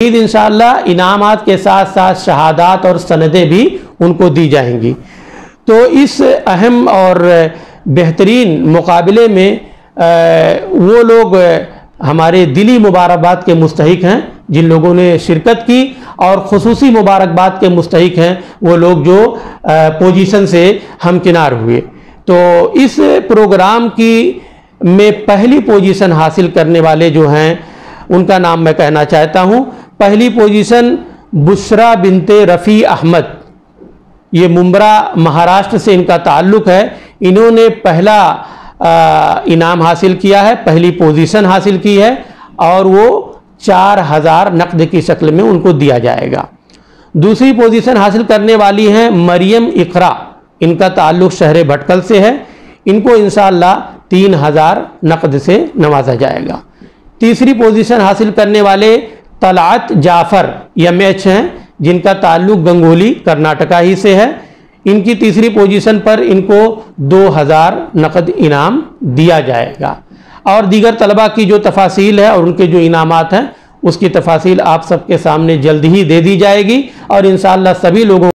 ईद इंशाअल्लाह इनामात के साथ साथ शहादात और सनदें भी उनको दी जाएंगी। तो इस अहम और बेहतरीन मुकाबले में वो लोग हमारे दिली मुबारकबाद के मुस्तहिक हैं जिन लोगों ने शिरकत की, और खुसूसी मुबारकबाद के मुस्तहिक हैं वो लोग जो पोजीशन से हमकिनार हुए। तो इस प्रोग्राम की में पहली पोजीशन हासिल करने वाले जो हैं उनका नाम मैं कहना चाहता हूँ। पहली पोजीशन बुशरा बिनते रफ़ी अहमद, ये मुंब्रा महाराष्ट्र से इनका ताल्लुक़ है। इन्होंने पहला इनाम हासिल किया है, पहली पोजीशन हासिल की है, और वो 4000 नकद की शक्ल में उनको दिया जाएगा। दूसरी पोजीशन हासिल करने वाली हैं मरियम इकरा, इनका ताल्लुक़ शहर भटकल से है। इनको इंशाअल्लाह 3000 नकद से नवाजा जाएगा। तीसरी पोजीशन हासिल करने वाले तलात जाफ़र MH हैं, जिनका ताल्लुक़ गंगोली कर्नाटका ही से है। इनकी तीसरी पोजीशन पर इनको 2000 नकद इनाम दिया जाएगा। और दीगर तलबा की जो तफासील है और उनके जो इनामात हैं उसकी तफासील आप सबके सामने जल्द ही दे दी जाएगी, और इंशाअल्लाह सभी लोगों